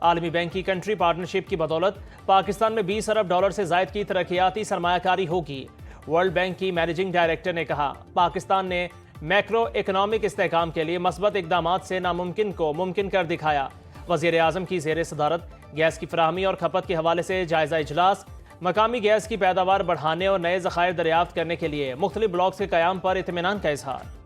عالمی بینک کی country partnership کی بدولت پاکستان میں 20 ارب ڈالر سے زائد کی ترقیاتی سرمایہ کاری ہوگی۔ ورلڈ بینک کی مینیجنگ ڈائریکٹر نے کہا، پاکستان نے میکرو اکنامک استحکام کے لیے مثبت اقدامات سے ناممکن کو ممکن کر دکھایا۔ وزیر اعظم کی زیر صدارت گیس کی فراہمی اور کھپت کے حوالے سے جائزہ اجلاس، مقامی گیس کی پیداوار بڑھانے اور نئے ذخائر دریافت کرنے کے لیے مختلف بلاکس کے قیام پر اطمینان کا اظہار۔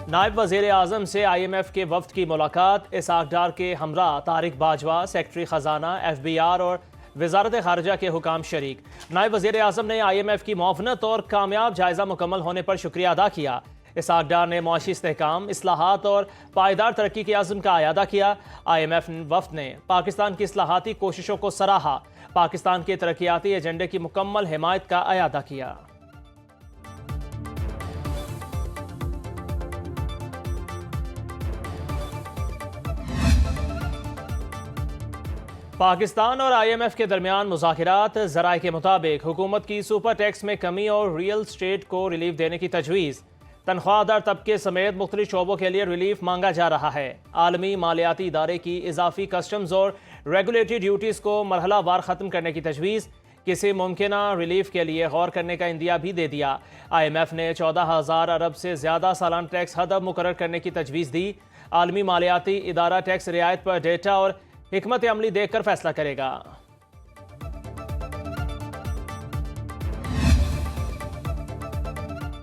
نائب وزیر اعظم سے آئی ایم ایف کے وفد کی ملاقات، اسحاق ڈار کے ہمراہ طارق باجوہ، سیکرٹری خزانہ، ایف بی آر اور وزارت خارجہ کے حکام شریک۔ نائب وزیر اعظم نے آئی ایم ایف کی معاونت اور کامیاب جائزہ مکمل ہونے پر شکریہ ادا کیا۔ اسحاق ڈار نے معاشی استحکام، اصلاحات اور پائیدار ترقی کے عزم کا اعادہ کیا۔ آئی ایم ایف وفد نے پاکستان کی اصلاحاتی کوششوں کو سراہا، پاکستان کے ترقیاتی ایجنڈے کی مکمل حمایت کا اعادہ کیا۔ پاکستان اور آئی ایم ایف کے درمیان مذاکرات، ذرائع کے مطابق حکومت کی سپر ٹیکس میں کمی اور ریئل اسٹیٹ کو ریلیف دینے کی تجویز، تنخواہ دار طبقے سمیت مختلف شعبوں کے لیے ریلیف مانگا جا رہا ہے۔ عالمی مالیاتی ادارے کی اضافی کسٹمز اور ریگولیٹری ڈیوٹیز کو مرحلہ وار ختم کرنے کی تجویز، کسی ممکنہ ریلیف کے لیے غور کرنے کا عندیہ بھی دے دیا۔ آئی ایم ایف نے 14,000 ارب سے زیادہ سالانہ ٹیکس ہدف مقرر کرنے کی تجویز دی۔ عالمی مالیاتی ادارہ ٹیکس رعایت پر ڈیٹا اور حکمت عملی دیکھ کر فیصلہ کرے گا۔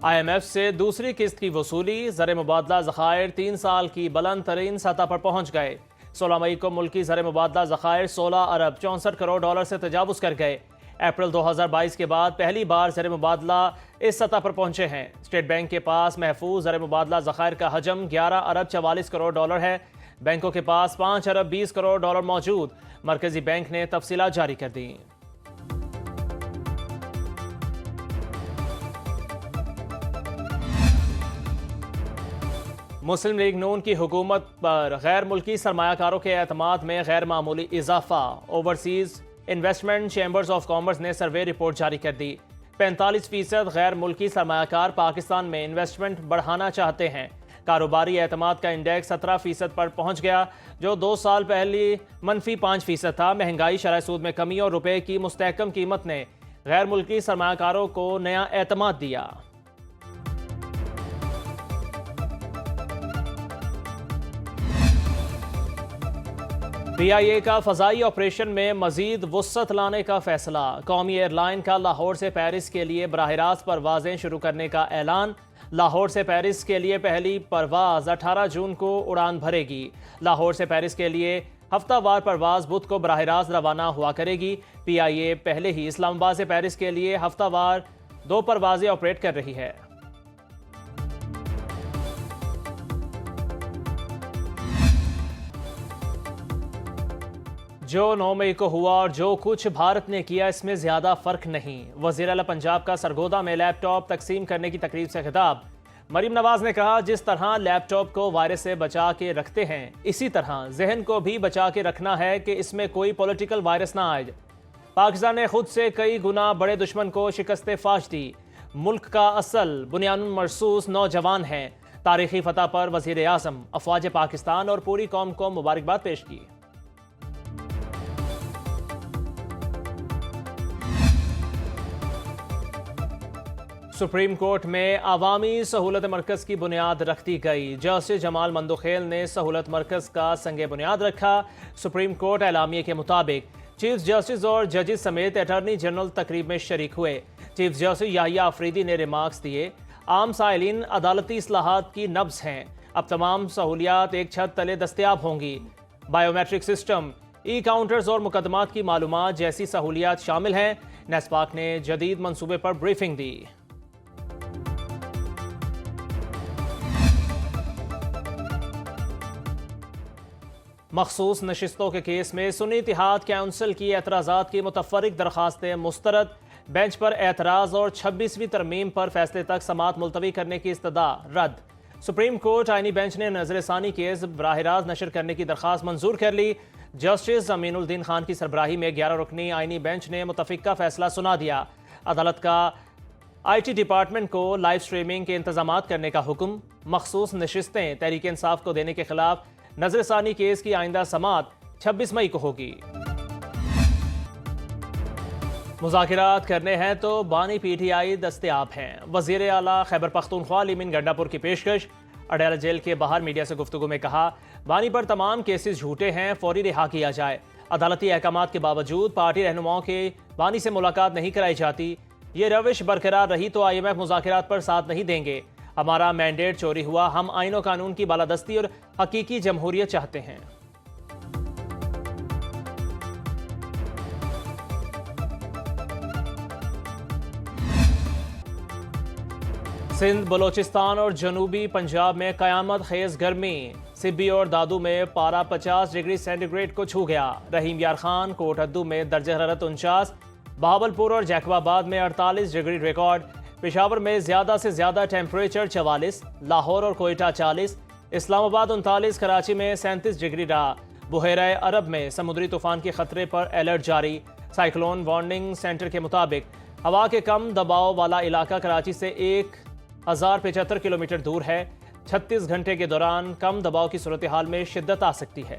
آئی ایم ایف سے دوسری قسط کی وصولی، زر مبادلہ ذخائر 3 سال کی بلند ترین سطح پر پہنچ گئے۔ 16 مئی کو ملکی زر مبادلہ ذخائر 16 ارب 64 کروڑ ڈالر سے تجاوز کر گئے۔ اپریل 2022 کے بعد پہلی بار زر مبادلہ اس سطح پر پہنچے ہیں۔ اسٹیٹ بینک کے پاس محفوظ زر مبادلہ ذخائر کا حجم 11 ارب 44 کروڑ ڈالر ہے۔ بینکوں کے پاس 5 ارب 20 کروڑ ڈالر موجود۔ مرکزی بینک نے تفصیلات جاری کر دیں۔ مسلم لیگ نون کی حکومت پر غیر ملکی سرمایہ کاروں کے اعتماد میں غیر معمولی اضافہ، overseas investment chambers of commerce نے سروے رپورٹ جاری کر دی۔ 45% غیر ملکی سرمایہ کار پاکستان میں انویسٹمنٹ بڑھانا چاہتے ہیں۔ کاروباری اعتماد کا انڈیکس 17% پر پہنچ گیا، جو 2 سال پہلے -5% تھا۔ مہنگائی، شرح سود میں کمی اور روپے کی مستحکم قیمت نے غیر ملکی سرمایہ کاروں کو نیا اعتماد دیا۔ پی آئی اے کا فضائی آپریشن میں مزید وسعت لانے کا فیصلہ، قومی ایئر لائن کا لاہور سے پیرس کے لیے براہ راست پروازیں شروع کرنے کا اعلان۔ لاہور سے پیرس کے لیے پہلی پرواز 18 جون کو اڑان بھرے گی۔ لاہور سے پیرس کے لیے ہفتہ وار پرواز بدھ کو براہ راست روانہ ہوا کرے گی۔ پی آئی اے پہلے ہی اسلام آباد سے پیرس کے لیے ہفتہ وار 2 پروازیں آپریٹ کر رہی ہے۔ جو 9 مئی کو ہوا اور جو کچھ بھارت نے کیا، اس میں زیادہ فرق نہیں۔ وزیر اعلیٰ پنجاب کا سرگودا میں لیپ ٹاپ تقسیم کرنے کی تقریب سے خطاب۔ مریم نواز نے کہا، جس طرح لیپ ٹاپ کو وائرس سے بچا کے رکھتے ہیں، اسی طرح ذہن کو بھی بچا کے رکھنا ہے کہ اس میں کوئی پولیٹیکل وائرس نہ آئے۔ پاکستان نے خود سے کئی گنا بڑے دشمن کو شکست فاش دی۔ ملک کا اصل بنیان مرصوص نوجوان ہیں۔ تاریخی فتح پر وزیر اعظم افواج پاکستان اور پوری قوم کو مبارکباد پیش کی۔ سپریم کورٹ میں عوامی سہولت مرکز کی بنیاد رکھ دی گئی۔ جسٹس جمال مندوخیل نے سہولت مرکز کا سنگ بنیاد رکھا۔ سپریم کورٹ اعلامیے کے مطابق چیف جسٹس اور ججز سمیت اٹارنی جنرل تقریب میں شریک ہوئے۔ چیف جسٹس یحییٰ آفریدی نے ریمارکس دیے، عام سائلین عدالتی اصلاحات کی نبض ہیں۔ اب تمام سہولیات ایک چھت تلے دستیاب ہوں گی۔ بائیو میٹرک سسٹم، ای کاؤنٹرز اور مقدمات کی معلومات جیسی سہولیات شامل ہیں۔ نیسپاک نے جدید منصوبے پر بریفنگ دی۔ مخصوص نشستوں کے کیس میں سنی اتحاد کونسل کی اعتراضات کی متفرق درخواستیں مسترد۔ بینچ پر اعتراض اور 26ویں ترمیم پر فیصلے تک سماعت ملتوی کرنے کی استدعا رد۔ سپریم کورٹ آئینی بینچ نے نظر ثانی کیس براہ راست نشر کرنے کی درخواست منظور کر لی۔ جسٹس امین الدین خان کی سربراہی میں 11 رکنی آئینی بینچ نے متفقہ فیصلہ سنا دیا۔ عدالت کا IT ڈپارٹمنٹ کو لائیو سٹریمنگ کے انتظامات کرنے کا حکم، مخصوص نشستیں تحریک انصاف کو دینے کے خلاف نظر ثانی کیس کی آئندہ سماعت 26 مئی کو ہوگی۔ مذاکرات کرنے ہیں تو بانی PTI دستیاب ہیں، وزیر اعلیٰ خیبر پختونخوا لیمن گنڈا پور کی پیشکش۔ اڈیالہ جیل کے باہر میڈیا سے گفتگو میں کہا، بانی پر تمام کیسز جھوٹے ہیں، فوری رہا کیا جائے۔ عدالتی احکامات کے باوجود پارٹی رہنماؤں کے بانی سے ملاقات نہیں کرائی جاتی، یہ روش برقرار رہی تو IMF مذاکرات پر ساتھ نہیں دیں گے۔ ہمارا مینڈیٹ چوری ہوا، ہم آئین و قانون کی بالادستی اور حقیقی جمہوریت چاہتے ہیں۔ سندھ، بلوچستان اور جنوبی پنجاب میں قیامت خیز گرمی، سبی اور دادو میں پارہ 50 ڈگری سینٹی گریڈ کو چھو گیا۔ رحیم یار خان، کوٹ ادو میں درجہ حرارت 49، بہاولپور اور جیکب آباد میں 48 ڈگری ریکارڈ، پشاور میں زیادہ سے زیادہ ٹیمپریچر 44، لاہور اور کوئٹہ 40، اسلام آباد 39، کراچی میں 37 ڈگری رہا۔ بحیرہ عرب میں سمندری طوفان کے خطرے پر الرٹ جاری، سائیکلون وارننگ سینٹر کے مطابق ہوا کے کم دباؤ والا علاقہ کراچی سے 1075 کلومیٹر دور ہے۔ 36 گھنٹے کے دوران کم دباؤ کی صورتحال میں شدت آ سکتی ہے۔